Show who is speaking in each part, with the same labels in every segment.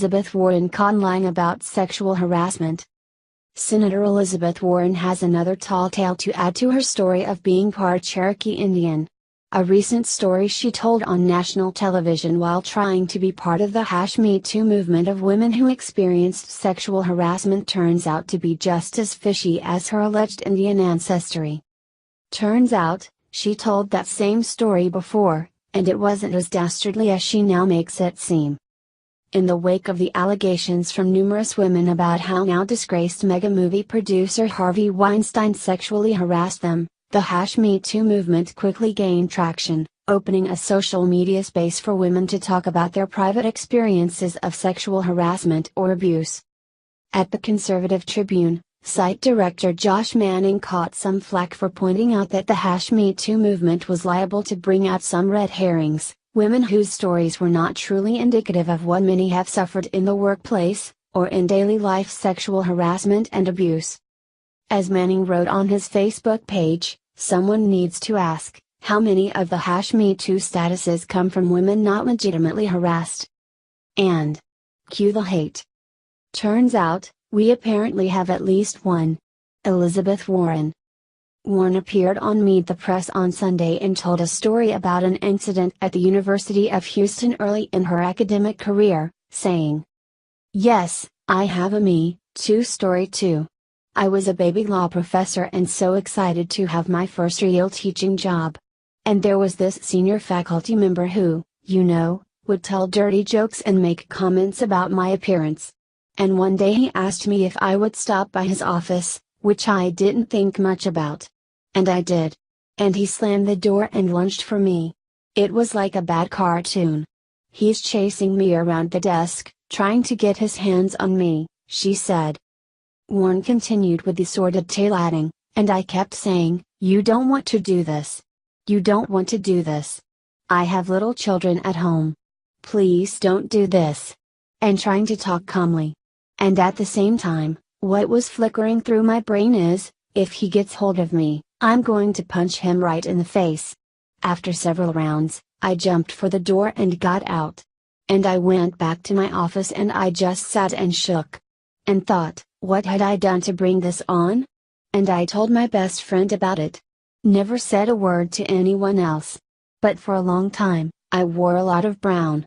Speaker 1: Elizabeth Warren caught lying about sexual harassment. Senator Elizabeth Warren has another tall tale to add to her story of being part Cherokee Indian. A recent story she told on national television while trying to be part of the #MeToo movement of women who experienced sexual harassment turns out to be just as fishy as her alleged Indian ancestry. Turns out, she told that same story before, and it wasn't as dastardly as she now makes it seem. In the wake of the allegations from numerous women about how now disgraced mega movie producer Harvey Weinstein sexually harassed them, the #MeToo movement quickly gained traction, opening a social media space for women to talk about their private experiences of sexual harassment or abuse. At the Conservative Tribune, site director Josh Manning caught some flack for pointing out that the #MeToo movement was liable to bring out some red herrings, women whose stories were not truly indicative of what many have suffered in the workplace, or in daily life sexual harassment and abuse. As Manning wrote on his Facebook page, someone needs to ask, how many of the #MeToo statuses come from women not legitimately harassed? And cue the hate. Turns out, we apparently have at least one. Elizabeth Warren. Warren appeared on Meet the Press on Sunday and told a story about an incident at the University of Houston early in her academic career, saying, "Yes, I have a Me Too story too. I was a baby law professor and so excited to have my first real teaching job. And there was this senior faculty member who, would tell dirty jokes and make comments about my appearance. And one day he asked me if I would stop by his office, which I didn't think much about. And I did. And he slammed the door and lunged for me. It was like a bad cartoon. He's chasing me around the desk, trying to get his hands on me," she said. Warren continued with the sordid tale adding, "And I kept saying, you don't want to do this. You don't want to do this. I have little children at home. Please don't do this." And trying to talk calmly. And at the same time, what was flickering through my brain is, if he gets hold of me, I'm going to punch him right in the face. After several rounds, I jumped for the door and got out. And I went back to my office and I just sat and shook. And thought, what had I done to bring this on? And I told my best friend about it. Never said a word to anyone else. But for a long time, I wore a lot of brown."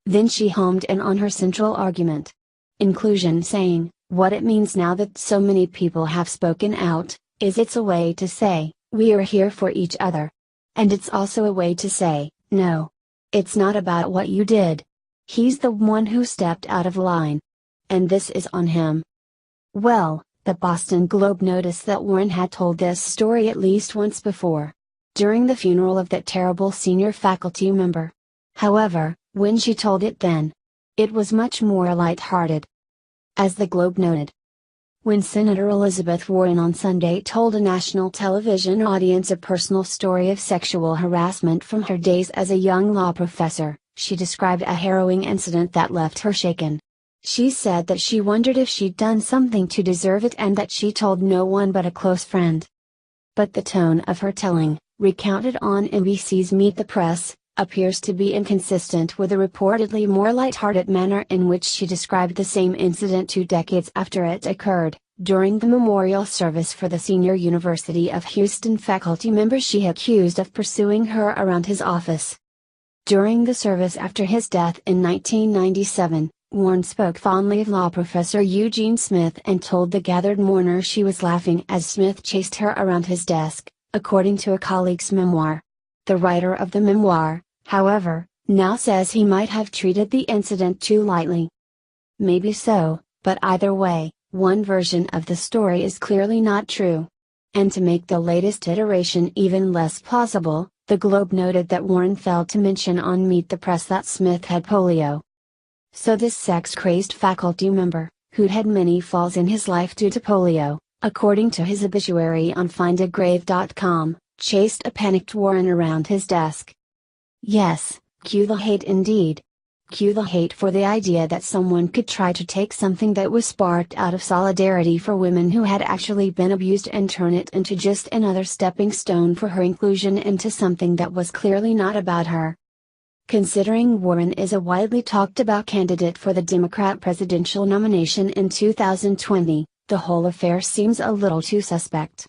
Speaker 1: Then she homed in on her central argument. Inclusion, saying, "What it means now that so many people have spoken out, is it's a way to say, we are here for each other. And it's also a way to say, no. It's not about what you did. He's the one who stepped out of line. And this is on him." Well, the Boston Globe noticed that Warren had told this story at least once before. During the funeral of that terrible senior faculty member. However, when she told it then, it was much more light-hearted. As the Globe noted, when Senator Elizabeth Warren on Sunday told a national television audience a personal story of sexual harassment from her days as a young law professor, she described a harrowing incident that left her shaken. She said that she wondered if she'd done something to deserve it and that she told no one but a close friend. But the tone of her telling, recounted on NBC's Meet the Press, appears to be inconsistent with the reportedly more lighthearted manner in which she described the same incident 2 decades after it occurred, during the memorial service for the senior University of Houston faculty member she accused of pursuing her around his office. During the service after his death in 1997, Warren spoke fondly of law professor Eugene Smith and told the gathered mourners she was laughing as Smith chased her around his desk, according to a colleague's memoir. The writer of the memoir, however, now says he might have treated the incident too lightly. Maybe so, but either way, one version of the story is clearly not true. And to make the latest iteration even less plausible, the Globe noted that Warren failed to mention on Meet the Press that Smith had polio. So this sex-crazed faculty member, who'd had many falls in his life due to polio, according to his obituary on findagrave.com, chased a panicked Warren around his desk. Yes, cue the hate indeed. Cue the hate for the idea that someone could try to take something that was sparked out of solidarity for women who had actually been abused and turn it into just another stepping stone for her inclusion into something that was clearly not about her. Considering Warren is a widely talked about candidate for the Democrat presidential nomination in 2020, the whole affair seems a little too suspect.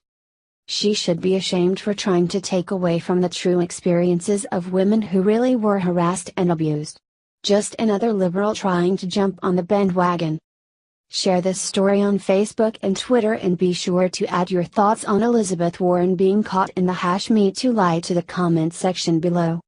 Speaker 1: She should be ashamed for trying to take away from the true experiences of women who really were harassed and abused. Just another liberal trying to jump on the bandwagon. Share this story on Facebook and Twitter, and be sure to add your thoughts on Elizabeth Warren being caught in the #MeTooLie to the comment section below.